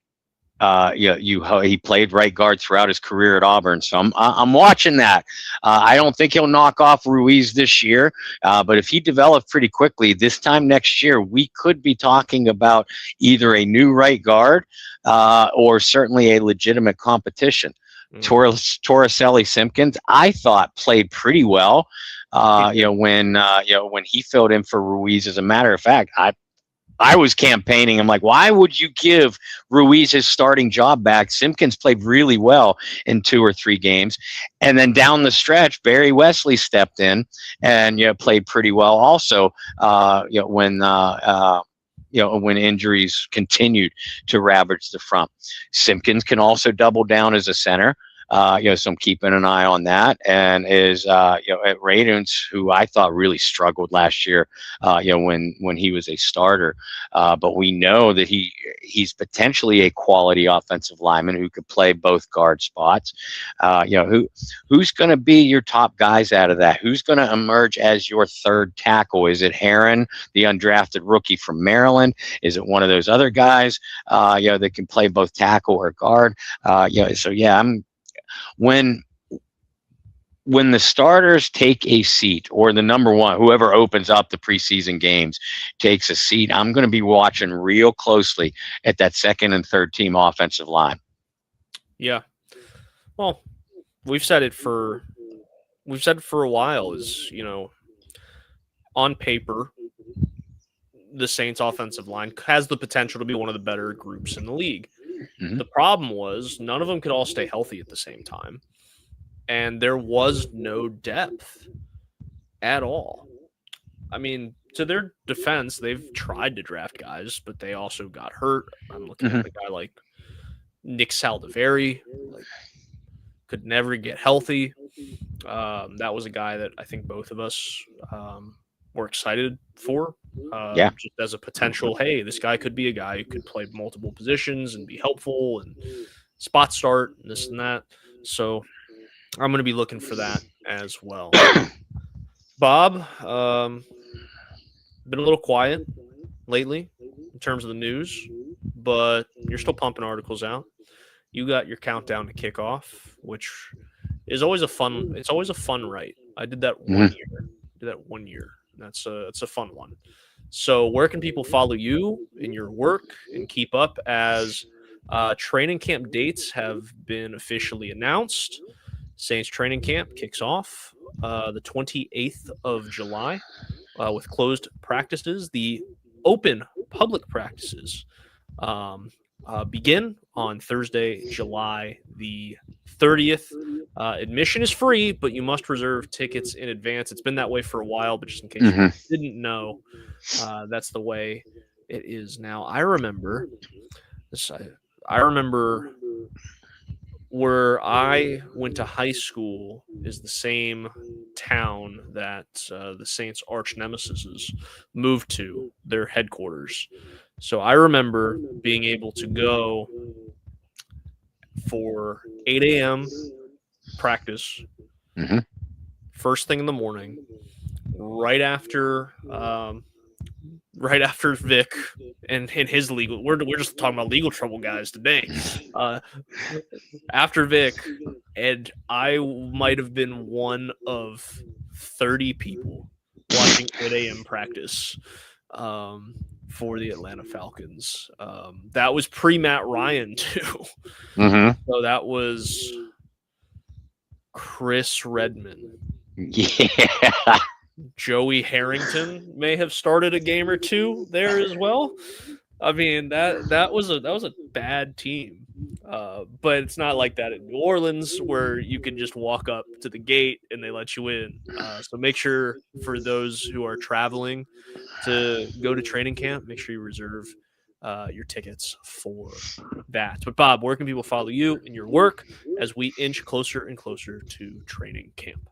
He played right guard throughout his career at Auburn, so I'm watching that. I don't think he'll knock off Ruiz this year, but if he develops pretty quickly, this time next year we could be talking about either a new right guard or certainly a legitimate competition. Torricelli Simpkins, I thought played pretty well. When he filled in for Ruiz. As a matter of fact, I was campaigning. I'm like, why would you give Ruiz his starting job back? Simpkins played really well in 2 or 3 games. And then down the stretch, Barry Wesley stepped in and played pretty well also when injuries continued to ravage the front. Simpkins can also double down as a center. So I'm keeping an eye on that. And is at Radunz, who I thought really struggled last year, when he was a starter. But we know that he's potentially a quality offensive lineman who could play both guard spots. Who's going to be your top guys out of that? Who's going to emerge as your third tackle? Is it Heron, the undrafted rookie from Maryland? Is it one of those other guys, that can play both tackle or guard? When the starters take a seat, or the number one, whoever opens up the preseason games takes a seat, I'm going to be watching real closely at that second and third team offensive line. Yeah. Well, we've said it for a while, is, on paper, the Saints offensive line has the potential to be one of the better groups in the league. Mm-hmm. The problem was none of them could all stay healthy at the same time. And there was no depth at all. I mean, to their defense, they've tried to draft guys, but they also got hurt. I'm looking at a guy like Nick Saldiveri, could never get healthy. That was a guy that I think both of us were excited for. Just as a potential, hey, this guy could be a guy who could play multiple positions and be helpful and spot start and this and that. So I'm going to be looking for that as well. Bob, been a little quiet lately in terms of the news, but you're still pumping articles out. You got your countdown to kickoff, which is always a fun. It's always a fun write. I did that one year. That's a fun one. So where can people follow you in your work and keep up as training camp dates have been officially announced? Saints training camp kicks off the 28th of July with closed practices. The open public practices begin on Thursday, July the 30th. Admission is free, but you must reserve tickets in advance. It's been that way for a while, but just in case you didn't know, that's the way it is now. I remember this. I remember where I went to high school is the same town that the Saints' arch nemesis moved to, their headquarters. So I remember being able to go for 8 a.m. practice, first thing in the morning, right after Vic and his legal. We're just talking about legal trouble guys today. After Vic, and I might have been one of 30 people watching 8 a.m. practice for the Atlanta Falcons. That was pre-Matt Ryan too. So that was Chris Redman. Yeah. Joey Harrington may have started a game or two there as well. I mean, that was a bad team. But it's not like that in New Orleans where you can just walk up to the gate and they let you in. So make sure, for those who are traveling to go to training camp, make sure you reserve your tickets for that. But Bob, where can people follow you and your work as we inch closer and closer to training camp?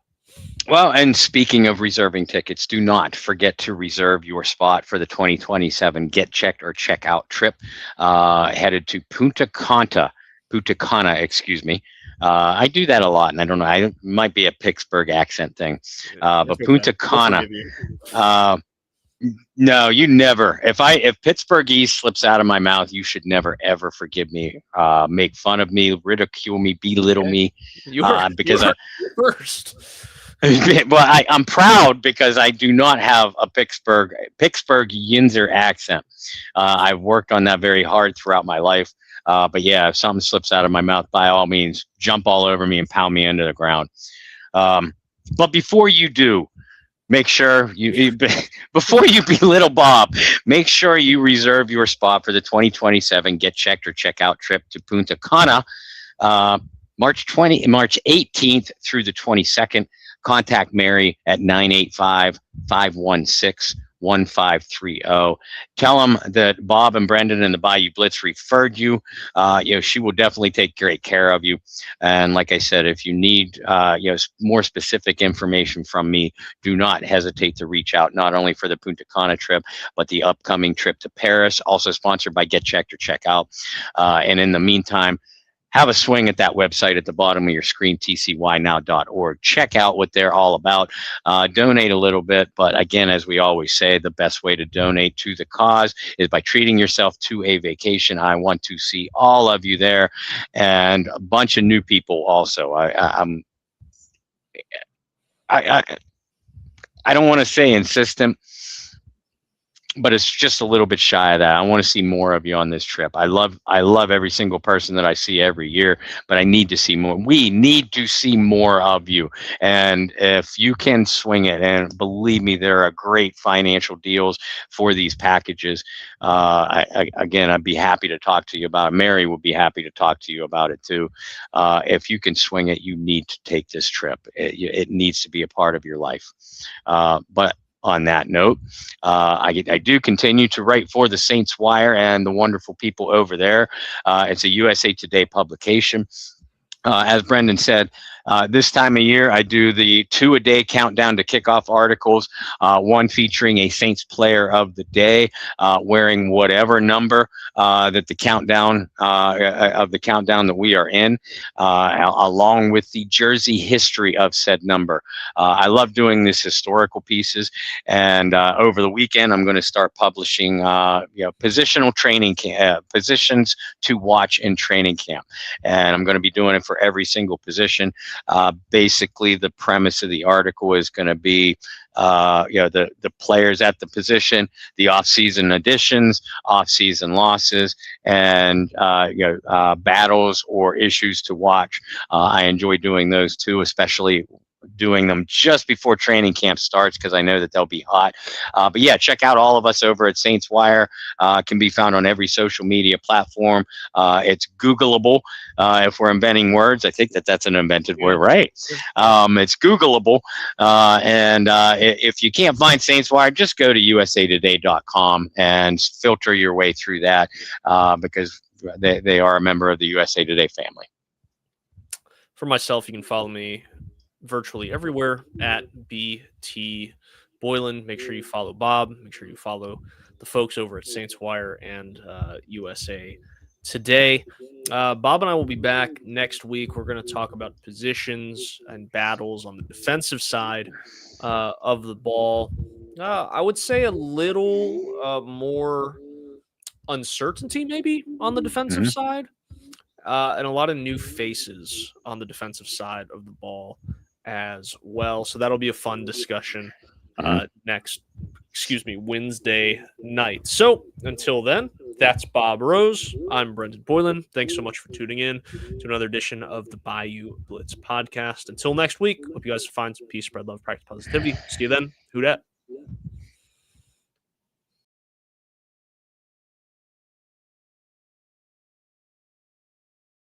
Well, and speaking of reserving tickets, do not forget to reserve your spot for the 2027 Get Checked or Check Out trip headed to Punta Cana, excuse me. I do that a lot, and I don't know. It might be a Pittsburgh accent thing, but Okay. Punta Cana. No, you never. If Pittsburgh East slips out of my mouth, you should never ever forgive me, make fun of me, ridicule me, belittle me, because I first. Well, I'm proud because I do not have a Pittsburgh Yinzer accent. I've worked on that very hard throughout my life. But yeah, if something slips out of my mouth, by all means, jump all over me and pound me into the ground. But before you do, make sure before you belittle Bob, make sure you reserve your spot for the 2027 Get Checked or Check Out trip to Punta Cana, March 18th through the 22nd. Contact Mary at 985-516-1530. Tell them that Bob and Brendan and the Bayou Blitz referred you. She will definitely take great care of you. And like I said, if you need more specific information from me, do not hesitate to reach out, not only for the Punta Cana trip, but the upcoming trip to Paris, also sponsored by Get Checked or Check Out. And in the meantime, have a swing at that website at the bottom of your screen, tcynow.org. Check out what they're all about. Donate a little bit. But again, as we always say, the best way to donate to the cause is by treating yourself to a vacation. I want to see all of you there, and a bunch of new people also. I don't want to say insistent, but it's just a little bit shy of that. I want to see more of you on this trip. I love every single person that I see every year, but I need to see more. We need to see more of you. And if you can swing it, and believe me, there are great financial deals for these packages. Again, I'd be happy to talk to you about it. Mary would be happy to talk to you about it too. If you can swing it, you need to take this trip. It needs to be a part of your life. But on that note, I do continue to write for the Saints Wire and the wonderful people over there. It's a USA Today publication. As Brendan said, this time of year, I do the 2-a-day countdown to kickoff articles, one featuring a Saints player of the day, wearing whatever number that the countdown that we are in, along with the jersey history of said number. I love doing these historical pieces, and over the weekend, I'm going to start publishing, positional training positions to watch in training camp, and I'm going to be doing it for every single position. Basically, the premise of the article is going to be, the players at the position, the off-season additions, off-season losses, and battles or issues to watch. I enjoy doing those too, especially doing them just before training camp starts, because I know that they'll be hot. But yeah, check out all of us over at Saints Wire. Can be found on every social media platform. It's Googleable. If we're inventing words, I think that's an invented word, right? It's Googleable. And if you can't find Saints Wire, just go to usatoday.com and filter your way through that, because they are a member of the USA Today family. For myself, you can follow me virtually everywhere at BT Boylan. Make sure you follow Bob. Make sure you follow the folks over at Saints Wire and USA Today. Bob and I will be back next week. We're going to talk about positions and battles on the defensive side of the ball. I would say a little more uncertainty maybe on the defensive side, and a lot of new faces on the defensive side of the ball as well. So that'll be a fun discussion Wednesday night. So until then, that's Bob Rose. I'm Brendan Boylan. Thanks so much for tuning in to another edition of the Bayou Blitz podcast. Until next week, hope you guys find some peace, spread love, practice positivity. See you then. Who dat?